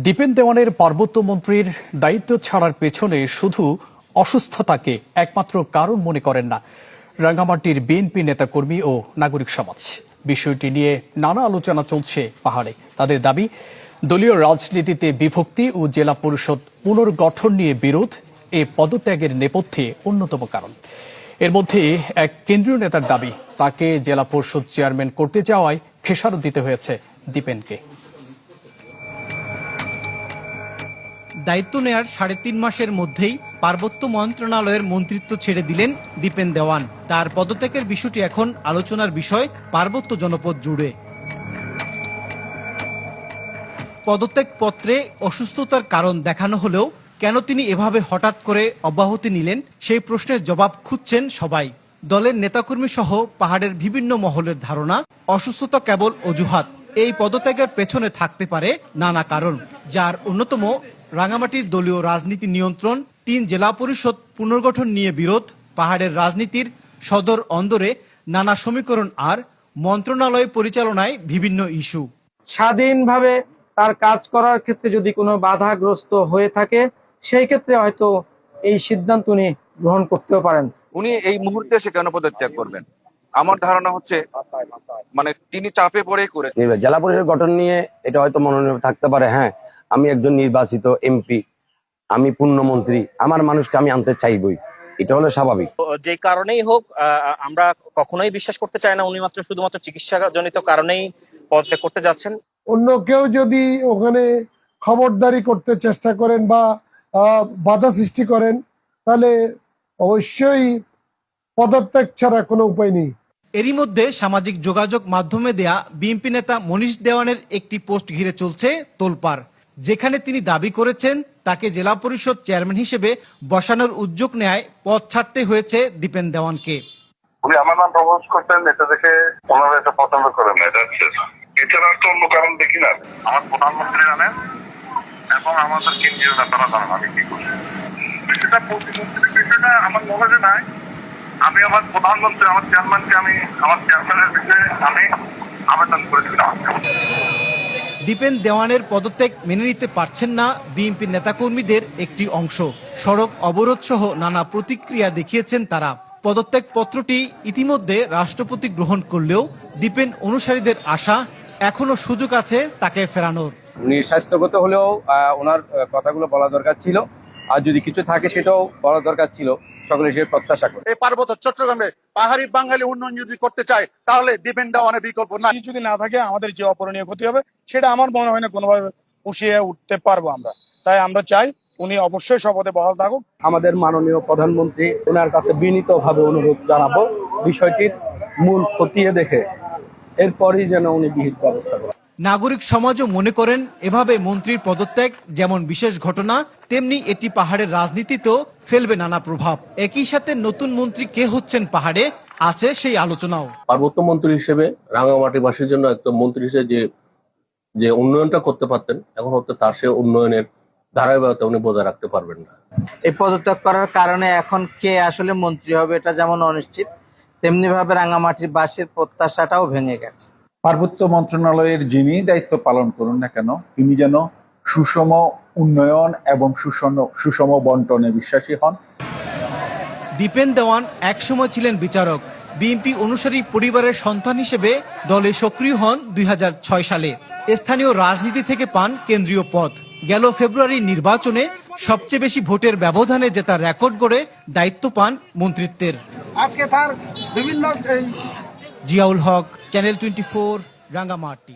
দীপেন দেওয়ানের পার্বত্য মন্ত্রীর দায়িত্ব ছাড়ার পেছনে শুধু অসুস্থতাকে একমাত্র কারণ মনে করেন না রাঙ্গামাটির বিএনপি নেতাকর্মী ও নাগরিক সমাজ। বিষয়টি নিয়ে নানা আলোচনা চলছে পাহাড়ে। তাদের দাবি, দলীয় রাজনীতিতে বিভক্তি ও জেলা পরিষদ পুনর্গঠন নিয়ে বিরোধ এ পদত্যাগের নেপথ্যে অন্যতম কারণ। এর মধ্যে এক কেন্দ্রীয় নেতার দাবি, তাকে জেলা পরিষদ চেয়ারম্যান করতে যাওয়ায় খেসারত দিতে হয়েছে দীপেনকে। দায়িত্ব নেয়ার ৩.৫ মাসের মধ্যেই পার্বত্য মন্ত্রণালয়ের মন্ত্রিত্ব ছেড়ে দিলেন দীপেন দেওয়ান। তার পদত্যাগের বিষয়টি এখন আলোচনার বিষয় পার্বত্য জনপদ জুড়ে। পদত্যাগপত্রে অসুস্থতার কারণ দেখানো হলেও কেন তিনি এভাবে হঠাৎ করে অব্যাহতি নিলেন সেই প্রশ্নের জবাব খুঁজছেন সবাই। দলের নেতাকর্মী সহ পাহাড়ের বিভিন্ন মহলের ধারণা, অসুস্থতা কেবল অজুহাত। এই পদত্যাগের পেছনে থাকতে পারে নানা কারণ, যার অন্যতম রাঙ্গামাটির দলীয় রাজনীতি নিয়ন্ত্রণ, ৩ জেলা পরিষদ পুনর্গঠন নিয়ে বিরোধ, পাহাড়ের রাজনীতির সদর অন্দরে নানা সমীকরণ আর মন্ত্রণালয় পরিচালনায় বিভিন্ন ইস্যু। স্বাধীনভাবে তার কাজ করার ক্ষেত্রে যদি কোনো বাধাগ্রস্ত হয়ে থাকে, সেই ক্ষেত্রে হয়তো এই সিদ্ধান্ত উনি গ্রহণ করতেও পারেন। উনি এই মুহূর্তে এসে কেন পদত্যাগ করবেন? আমার ধারণা হচ্ছে মানে তিনি চাপে পড়ে করে জেলা পরিষদ গঠন নিয়ে এটা হয়তো মনোনয়ন থাকতে পারে। হ্যাঁ, আমি একজন নির্বাচিত এমপি, আমি পূর্ণমন্ত্রী, আমার মানুষকে আমি আনতে চাইবই, এটা হলো স্বাভাবিক। যে কারণেই হোক, আমরা কখনোই বিশ্বাস করতে চাই না উনি মাত্র শুধুমাত্র চিকিৎসা জনিত কারণেই পদত্যাগ করতে যাচ্ছেন। অন্য কেউ যদি ওখানে খবরদারি করতে চেষ্টা করেন বা বাধা সৃষ্টি করেন, তাহলে অবশ্যই পদত্যাগ ছাড়া কোনো উপায় নেই। এরই মধ্যে সামাজিক যোগাযোগ মাধ্যমে দেয়া বিএনপি নেতা মনীষ দেওয়ানের একটি পোস্ট ঘিরে চলছে তোলপাড়, যেখানে তিনি দাবি করেছেন তাকে জেলা পরিষদ চেয়ারম্যান হিসেবে বসানোর উদ্যোগ নেয় পদ ছাড়তে হয়েছে দীপেন দেওয়ানকে। উনি আমার নাম প্রপোজ করতেন, এটা দেখে ওনারা এটা পছন্দ করেন না। এছাড়া তো অন্য কারণ দেখি না। আমার প্রধানমন্ত্রী জানেন এবং আমাদের কেন্দ্রীয় নেতারা জানেন আমি কি করছি। বিষয়টা প্রতিমন্ত্রীর বিষয়টা আমার নলেজে নাই। আমি আমার প্রধানমন্ত্রী, আমার চেয়ারম্যানকে আমি আমার চেয়ারম্যানের বিষয়ে আমি আবেদন করেছিলাম। দীপেন দেওয়ানের পদত্যাগ মেনে নিতে পারছেন না বিএনপি নেতাকর্মীদের একটি অংশ। সড়ক অবরোধ সহ নানা প্রতিক্রিয়া দেখিয়েছেন তারা। পদত্যাগ পত্রটি ইতিমধ্যে রাষ্ট্রপতি গ্রহণ করলেও দীপেন অনুসারীদের আশা, এখনো সুযোগ আছে তাকে ফেরানোর। উনি স্বাস্থ্যগত হলেও ওনার কথাগুলো বলা দরকার ছিল, আর যদি কিছু থাকে সেটাও বলা দরকার ছিল। সকলে সে প্রত্যাশা করে এই পার্বত্য চট্টগ্রামে পাহাড়ি বাঙালি উন্নয়ন যদি করতে চায়, তাহলে দীপেন দেওয়ানের বিকল্প না। যদি না থাকে আমাদের যে অপরণীয় ক্ষতি হবে, সেটা আমার মনে হয় না কোনোভাবে পুষিয়ে উঠতে পারবো আমরা। তাই আমরা চাই উনি অবশ্যই শপথে বহাল থাকুক। আমাদের মাননীয় প্রধানমন্ত্রী, ওনার কাছে বিনীতভাবে অনুরোধ জানাবো বিষয়টির মূল খতিয়ে দেখে এরপরই যেন উনি বিহিত ব্যবস্থা করেন। নাগরিক সমাজও মনে করেন এভাবে মন্ত্রীর পদত্যাগ যেমন বিশেষ ঘটনা, তেমনি এটি পাহাড়ের রাজনীতিতেও ফেলবে নানা প্রভাব। একই সাথে নতুন মন্ত্রী কে হচ্ছেন পাহাড়ে আছে সেই আলোচনাও। পার্বত্য মন্ত্রী হিসেবে রাঙ্গামাটিবাসীর জন্য একদম মন্ত্রী হিসেবে যে উন্নয়নটা করতে পারতেন, এখন হয়তো তার সে উন্নয়নের ধারাবাহিকতা উনি বজায় রাখতে পারবেন না। এই পদত্যাগ করার কারণে এখন কে আসলে মন্ত্রী হবে এটা যেমন অনিশ্চিত, তেমনি ভাবে রাঙ্গামাটির বাসীর প্রত্যাশাটাও ভেঙে গেছে। পার্বত্য মন্ত্রণালয়ের যিনি দায়িত্ব পালন করুন না কেন, তিনি যেন সুষম উন্নয়ন এবং সুষম বন্টনে বিশ্বাসী হন। দীপেন দেওয়ান একসময় ছিলেন বিচারক। বিএনপি অনুসারী পরিবারের সন্তান হিসেবে দলে সক্রিয় হন ২০০৬ সালে। স্থানীয় রাজনীতি থেকে পান কেন্দ্রীয় পদ। গেল ফেব্রুয়ারির নির্বাচনে সবচেয়ে বেশি ভোটের ব্যবধানে জেতার রেকর্ড গড়ে দায়িত্ব পান মন্ত্রিত্বের। আজকে তার বিভিন্ন জিয়াউল হক, চ্যানেল 24, রাঙ্গামাটি।